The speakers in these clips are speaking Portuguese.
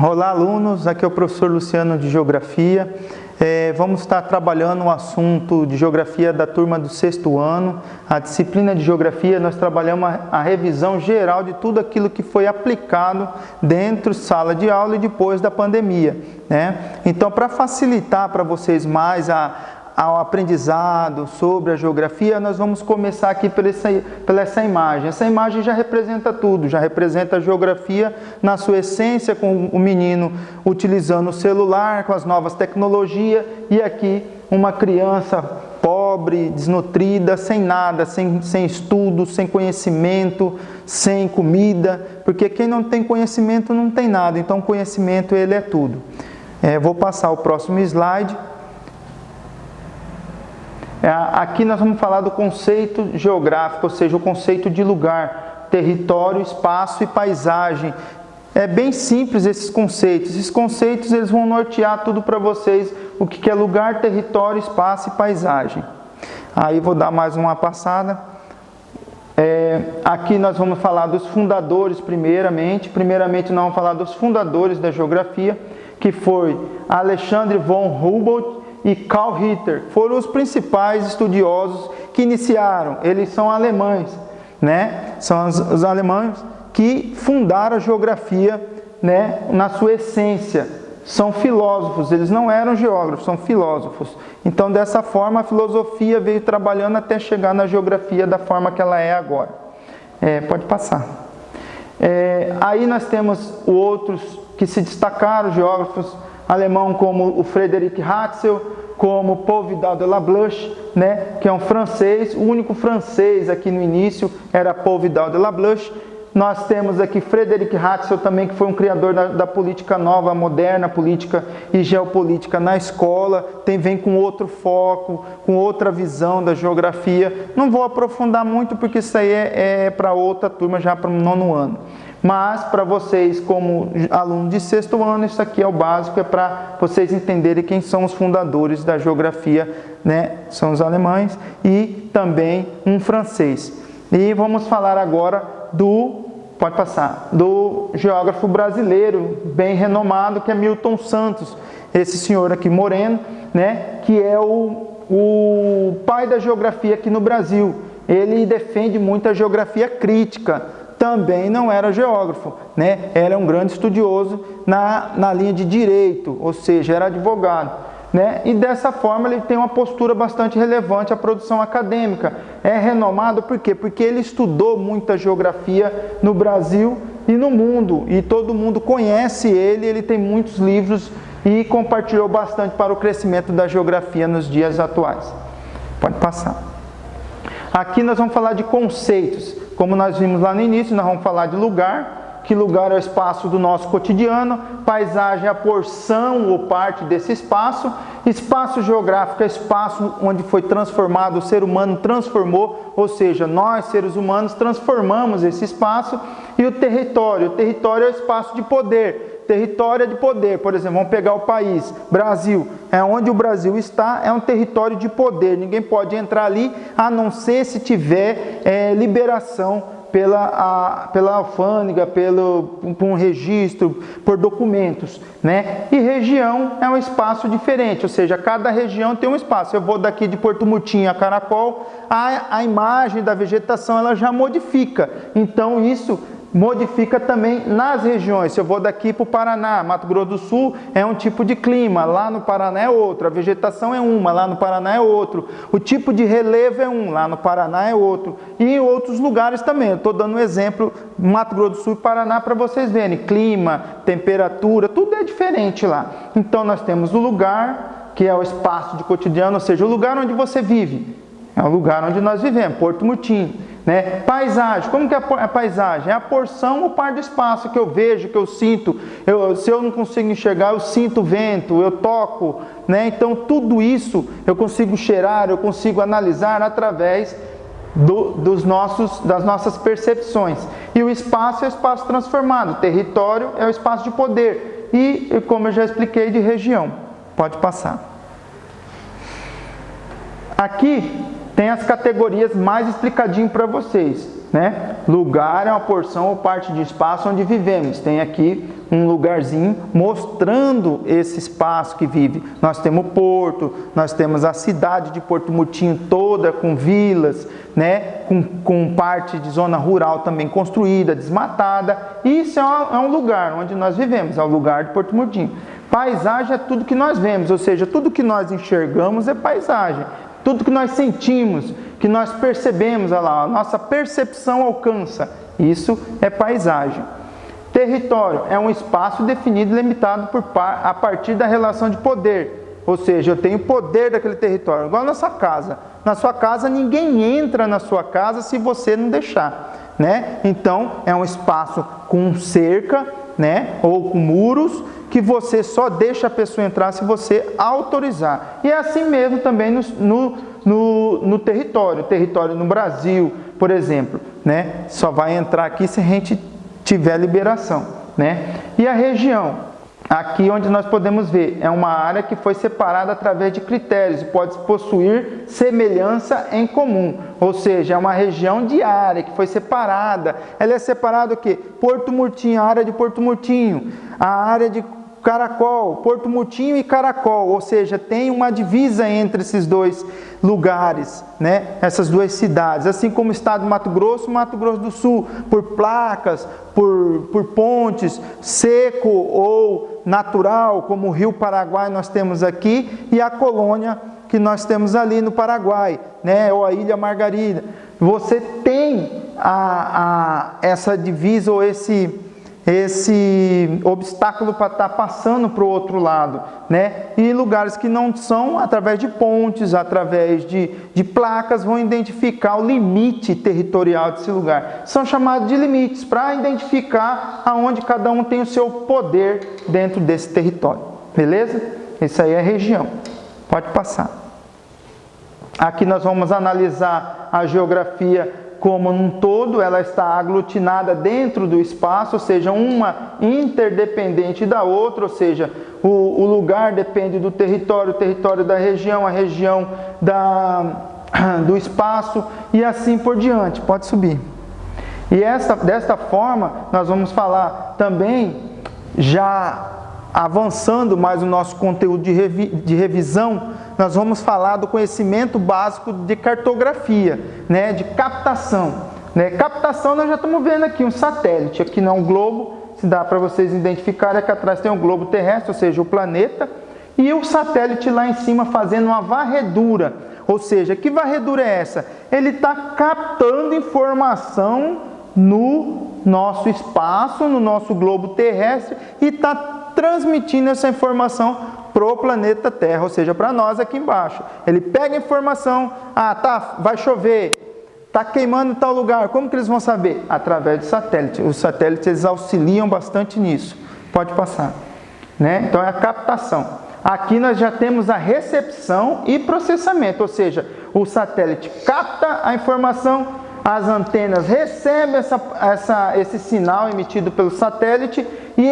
Olá, alunos, aqui é o professor Luciano de Geografia. Vamos estar trabalhando o assunto de Geografia da turma do 6º ano. A disciplina de Geografia, nós trabalhamos a revisão geral de tudo aquilo que foi aplicado dentro da sala de aula e depois da pandemia, né? Então, para facilitar para vocês mais ao aprendizado sobre a geografia, nós vamos começar aqui pela essa imagem. Essa imagem já representa tudo, já representa a geografia na sua essência, com o menino utilizando o celular, com as novas tecnologias, e aqui uma criança pobre, desnutrida, sem nada, sem estudo, sem conhecimento, sem comida, porque quem não tem conhecimento não tem nada, então o conhecimento ele é tudo. Vou passar o próximo slide. Aqui nós vamos falar do conceito geográfico, ou seja, o conceito de lugar, território, espaço e paisagem. É bem simples esses conceitos. Esses conceitos eles vão nortear tudo para vocês, o que é lugar, território, espaço e paisagem. Aí vou dar mais uma passada. Aqui nós vamos falar dos fundadores primeiramente. Primeiramente nós vamos falar dos fundadores da geografia, que foi Alexandre von Humboldt e Karl Ritter. Foram os principais estudiosos que iniciaram. Eles são alemães, né? São os alemães que fundaram a geografia, né, na sua essência. São filósofos, eles não eram geógrafos, são filósofos. Então, dessa forma, a filosofia veio trabalhando até chegar na geografia da forma que ela é agora. Pode passar. Aí nós temos outros que se destacaram, geógrafos alemão, como o Frederic Ratzel, como Paul Vidal de Lablache, né, que é um francês. O único francês aqui no início era Paul Vidal de Lablache. Nós temos aqui Frederic Ratzel também, que foi um criador da política nova, moderna, política e geopolítica na escola. Vem com outro foco, com outra visão da geografia. Não vou aprofundar muito, porque isso aí é para outra turma, já para o 9º ano. Mas, para vocês, como aluno de 6º ano, isso aqui é o básico, é para vocês entenderem quem são os fundadores da geografia, né? São os alemães e também um francês. E vamos falar agora do geógrafo brasileiro, bem renomado, que é Milton Santos. Esse senhor aqui, moreno, né? Que é o pai da geografia aqui no Brasil. Ele defende muito a geografia crítica. Também não era geógrafo, né? Era um grande estudioso na linha de direito, ou seja, era advogado, né? E dessa forma ele tem uma postura bastante relevante à produção acadêmica. É renomado por quê? Porque ele estudou muita geografia no Brasil e no mundo, e todo mundo conhece ele tem muitos livros e compartilhou bastante para o crescimento da geografia nos dias atuais. Pode passar. Aqui nós vamos falar de conceitos. Como nós vimos lá no início, nós vamos falar de lugar, que lugar é o espaço do nosso cotidiano, paisagem é a porção ou parte desse espaço, espaço geográfico é espaço onde foi transformado, o ser humano transformou, ou seja, nós seres humanos transformamos esse espaço, e o território é o espaço de poder. Território é de poder, por exemplo, vamos pegar o país, Brasil, onde o Brasil está, é um território de poder, ninguém pode entrar ali, a não ser se tiver liberação pela alfândega, por um registro, por documentos, né? E região é um espaço diferente, ou seja, cada região tem um espaço. Eu vou daqui de Porto Mutim a Caracol, a imagem da vegetação ela já modifica, então isso modifica também nas regiões. Se eu vou daqui para o Paraná, Mato Grosso do Sul é um tipo de clima, lá no Paraná é outro, a vegetação é uma, lá no Paraná é outro, o tipo de relevo é um, lá no Paraná é outro, e em outros lugares também. Eu estou dando um exemplo, Mato Grosso do Sul e Paraná, para vocês verem, clima, temperatura, tudo é diferente lá. Então nós temos o lugar, que é o espaço de cotidiano, ou seja, o lugar onde você vive, é o lugar onde nós vivemos, Porto Mutim. Né? Paisagem, como que é a paisagem? É a porção ou parte do espaço que eu vejo, que eu sinto. Se eu não consigo enxergar, eu sinto o vento, eu toco, né? Então tudo isso eu consigo cheirar, eu consigo analisar através das nossas percepções. E o espaço é o espaço transformado, o território é o espaço de poder e, como eu já expliquei, de região. Pode passar. Aqui tem as categorias mais explicadinho para vocês, né? Lugar é uma porção ou parte de espaço onde vivemos. Tem aqui um lugarzinho mostrando esse espaço que vive. Nós temos o porto, nós temos a cidade de Porto Murtinho toda com vilas, né? com parte de zona rural também construída, desmatada. Isso é um lugar onde nós vivemos, é o lugar de Porto Murtinho. Paisagem é tudo que nós vemos, ou seja, tudo que nós enxergamos é paisagem. Tudo que nós sentimos, que nós percebemos, olha lá, a nossa percepção alcança. Isso é paisagem. Território é um espaço definido e limitado a partir da relação de poder. Ou seja, eu tenho poder daquele território. Igual na sua casa. Na sua casa, ninguém entra na sua casa se você não deixar, né? Então, é um espaço com cerca, né? Ou com muros, que você só deixa a pessoa entrar se você autorizar. E é assim mesmo também no território. O território no Brasil, por exemplo, né? Só vai entrar aqui se a gente tiver liberação, né? E a região? Aqui onde nós podemos ver, é uma área que foi separada através de critérios e pode possuir semelhança em comum. Ou seja, é uma região de área que foi separada. Ela é separada o quê? Porto Murtinho, a área de Porto Murtinho, a área de Caracol, Porto Murtinho e Caracol, ou seja, tem uma divisa entre esses dois lugares, né? Essas duas cidades, assim como o estado do Mato Grosso do Sul, por placas, por pontes, seco ou natural, como o Rio Paraguai nós temos aqui, e a colônia que nós temos ali no Paraguai, né? Ou a Ilha Margarida. Você tem essa divisa ou esse obstáculo para estar passando para o outro lado, né? E lugares que não são, através de pontes, através de placas, vão identificar o limite territorial desse lugar. São chamados de limites para identificar aonde cada um tem o seu poder dentro desse território. Beleza? Isso aí é região. Pode passar. Aqui nós vamos analisar a geografia como um todo, ela está aglutinada dentro do espaço, ou seja, uma interdependente da outra, ou seja, o lugar depende do território, o território da região, a região do espaço e assim por diante. Pode subir. E desta forma, nós vamos falar também, já avançando mais o nosso conteúdo de revisão, nós vamos falar do conhecimento básico de cartografia, né, de captação. Né? Captação nós já estamos vendo aqui um satélite, aqui não é um globo, se dá para vocês identificarem, aqui atrás tem um globo terrestre, ou seja, o planeta, e o satélite lá em cima fazendo uma varredura. Ou seja, que varredura é essa? Ele está captando informação no nosso espaço, no nosso globo terrestre, e está transmitindo essa informação para o planeta Terra, ou seja, para nós aqui embaixo. Ele pega a informação, vai chover, está queimando em tal lugar, como que eles vão saber? Através do satélite. Os satélites eles auxiliam bastante nisso. Pode passar. Né? Então é a captação. Aqui nós já temos a recepção e processamento, ou seja, o satélite capta a informação, as antenas recebem esse sinal emitido pelo satélite e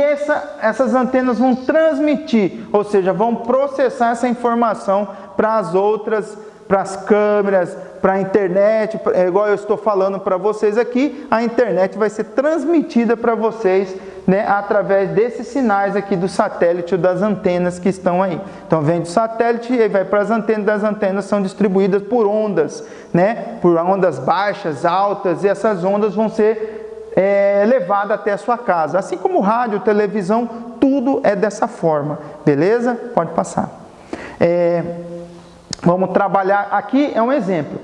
essas antenas vão transmitir, ou seja, vão processar essa informação para as outras, para as câmeras, para a internet, igual eu estou falando para vocês aqui, a internet vai ser transmitida para vocês, né, através desses sinais aqui do satélite ou das antenas que estão aí. Então vem do satélite e vai para as antenas são distribuídas por ondas, né, por ondas baixas, altas, e essas ondas vão ser levadas até a sua casa. Assim como rádio, televisão, tudo é dessa forma, beleza? Pode passar. Vamos trabalhar, aqui é um exemplo.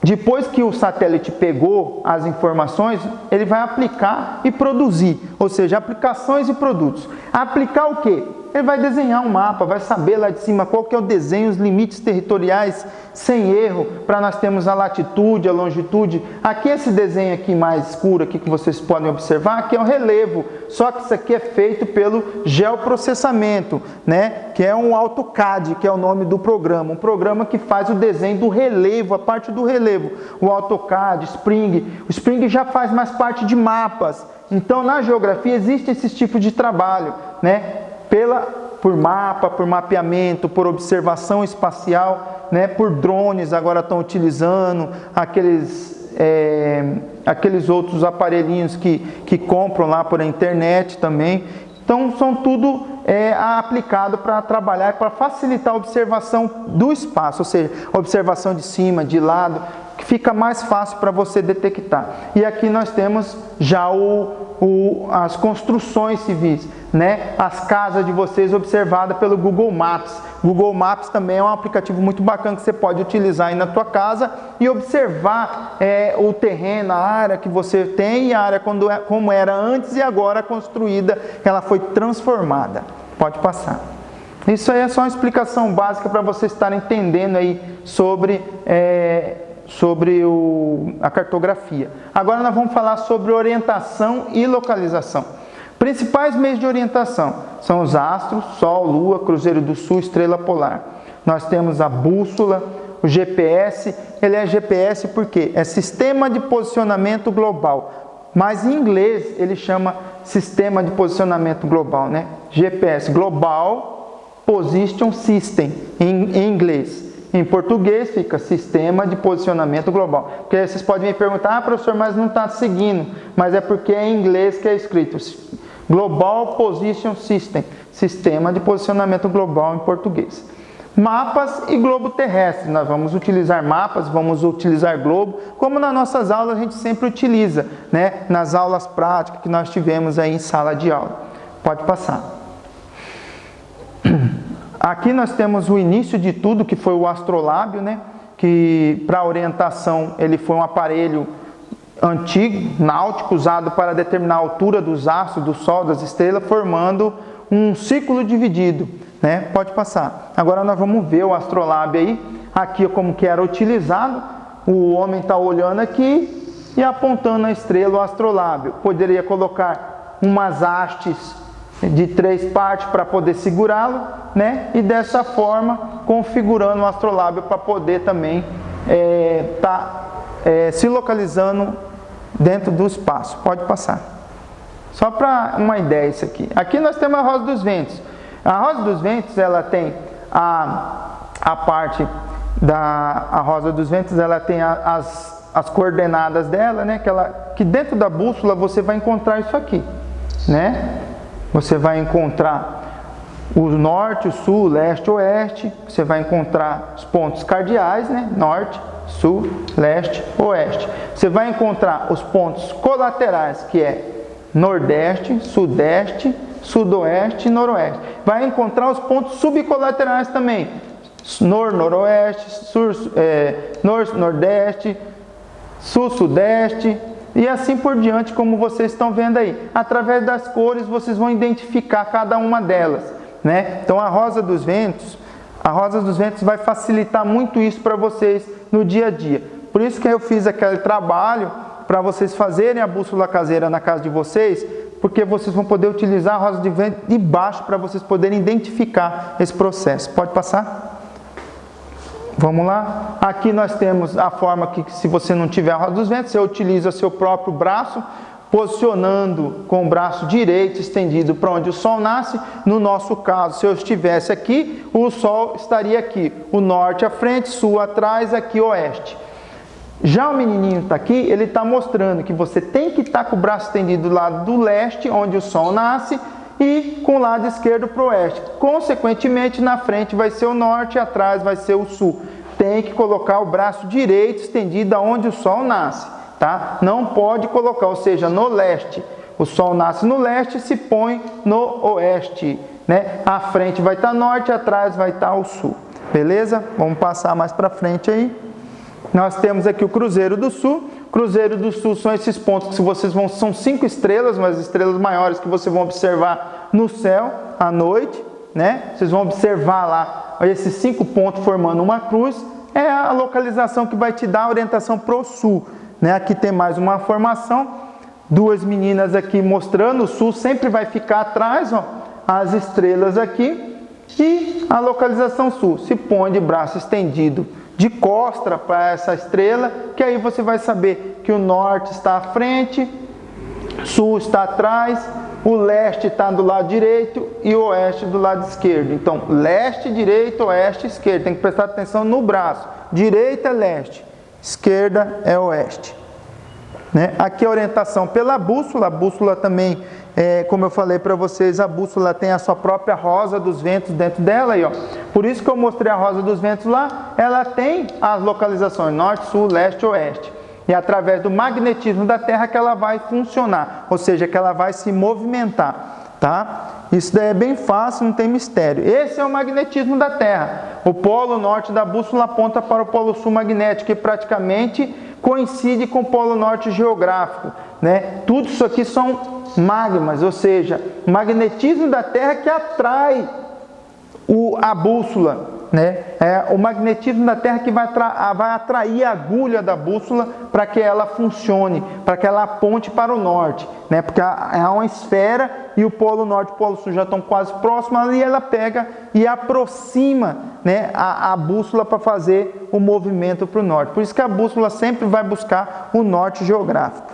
Depois que o satélite pegou as informações, ele vai aplicar e produzir, ou seja, aplicações e produtos. Aplicar o quê? Ele vai desenhar um mapa, vai saber lá de cima qual que é o desenho, os limites territoriais, sem erro, para nós termos a latitude, a longitude. Aqui esse desenho aqui mais escuro aqui que vocês podem observar, aqui é o relevo, só que isso aqui é feito pelo geoprocessamento, né? Que é um AutoCAD, que é o nome do programa, um programa que faz o desenho do relevo, a parte do relevo. O AutoCAD, o Spring já faz mais parte de mapas. Então na geografia existe esse tipo de trabalho, né? Por mapa, por mapeamento, por observação espacial, né? Por drones, agora estão utilizando aqueles aqueles outros aparelhinhos que compram lá por internet também. Então, são tudo aplicado para trabalhar, para facilitar a observação do espaço, ou seja, observação de cima, de lado, que fica mais fácil para você detectar. E aqui nós temos já as construções civis, né? As casas de vocês observadas pelo Google Maps. Google Maps também é um aplicativo muito bacana que você pode utilizar aí na tua casa e observar o terreno, a área que você tem e a área como era antes e agora construída, ela foi transformada. Pode passar. Isso aí é só uma explicação básica para vocês estarem entendendo aí sobre a cartografia. Agora nós vamos falar sobre orientação e localização. Principais meios de orientação são os astros, Sol, Lua, Cruzeiro do Sul, Estrela Polar. Nós temos a bússola, o GPS. Ele é GPS porque é Sistema de Posicionamento Global, mas em inglês ele chama Sistema de Posicionamento Global, né? GPS, Global Position System, em inglês. Em português fica Sistema de Posicionamento Global. Porque aí vocês podem me perguntar, professor, mas não está seguindo. Mas é porque é em inglês que é escrito Global Position System, Sistema de Posicionamento Global em português. Mapas e globo terrestre. Nós vamos utilizar mapas, vamos utilizar globo, como nas nossas aulas a gente sempre utiliza, né? Nas aulas práticas que nós tivemos aí em sala de aula. Pode passar. Aqui nós temos o início de tudo, que foi o astrolábio, né? Que para orientação ele foi um aparelho antigo, náutico, usado para determinar a altura dos astros, do Sol, das estrelas, formando um círculo dividido, né? Pode passar. Agora nós vamos ver o astrolábio aí, aqui como que era utilizado. O homem está olhando aqui e apontando a estrela, o astrolábio. Poderia colocar umas hastes de 3 partes para poder segurá-lo, né? E dessa forma configurando o astrolábio para poder também se localizando dentro do espaço. Pode passar. Só para uma ideia isso aqui. Aqui nós temos a Rosa dos Ventos. A Rosa dos Ventos, ela tem a parte da Rosa dos Ventos, ela tem as coordenadas dela, né? Que dentro da bússola você vai encontrar isso aqui, né? Você vai encontrar o norte, o sul, o leste, o oeste. Você vai encontrar os pontos cardeais, né? Norte, sul, leste, oeste. Você vai encontrar os pontos colaterais, que é nordeste, sudeste, sudoeste e noroeste. Vai encontrar os pontos subcolaterais também. Noroeste, nordeste, sul-sudeste. E assim por diante, como vocês estão vendo aí. Através das cores, vocês vão identificar cada uma delas, né? Então, a Rosa dos Ventos vai facilitar muito isso para vocês no dia a dia. Por isso que eu fiz aquele trabalho para vocês fazerem a bússola caseira na casa de vocês, porque vocês vão poder utilizar a Rosa de Vento de baixo para vocês poderem identificar esse processo. Pode passar? Vamos lá. Aqui nós temos a forma que, se você não tiver a Rosa dos Ventos, você utiliza seu próprio braço, posicionando com o braço direito estendido para onde o Sol nasce. No nosso caso, se eu estivesse aqui, o Sol estaria aqui. O norte à frente, sul atrás, aqui oeste. Já o menininho está aqui, ele está mostrando que você tem que estar com o braço estendido do lado do leste, onde o Sol nasce, e com o lado esquerdo para o oeste. Consequentemente, na frente vai ser o norte e atrás vai ser o sul. Tem que colocar o braço direito estendido aonde o Sol nasce, tá? Não pode colocar, ou seja, no leste. O Sol nasce no leste e se põe no oeste, né? À frente vai estar norte, atrás vai estar o sul. Beleza? Vamos passar mais para frente aí. Nós temos aqui o Cruzeiro do Sul. Cruzeiro do Sul são esses pontos que vocês vão... São 5 estrelas, mas estrelas maiores que vocês vão observar no céu à noite, né? Vocês vão observar lá esses 5 pontos formando uma cruz. É a localização que vai te dar a orientação para o sul, né? Aqui tem mais uma formação. 2 meninas aqui mostrando. O sul sempre vai ficar atrás, ó. As estrelas aqui. E a localização sul. Se põe de braço estendido de costa para essa estrela, que aí você vai saber que o norte está à frente, sul está atrás, o leste está do lado direito e o oeste do lado esquerdo. Então, leste, direito, oeste, esquerda. Tem que prestar atenção no braço. Direita é leste, esquerda é oeste. né? Aqui a orientação pela bússola. A bússola também, como eu falei para vocês, a bússola tem a sua própria rosa dos ventos dentro dela. Aí, ó. Por isso que eu mostrei a rosa dos ventos lá. Ela tem as localizações norte, sul, leste, oeste. E através do magnetismo da Terra que ela vai funcionar, ou seja, que ela vai se movimentar, tá? Isso daí é bem fácil, não tem mistério. Esse é o magnetismo da Terra. O polo norte da bússola aponta para o polo sul magnético, que praticamente coincide com o polo norte geográfico, né? Tudo isso aqui são magmas, ou seja, o magnetismo da Terra que atrai a bússola, né? É o magnetismo da Terra que vai atrair a agulha da bússola para que ela funcione, para que ela aponte para o norte, né? Porque é uma esfera e o polo norte e o polo sul já estão quase próximos, ali ela pega e aproxima, né, a bússola para fazer o movimento para o norte. Por isso que a bússola sempre vai buscar o norte geográfico.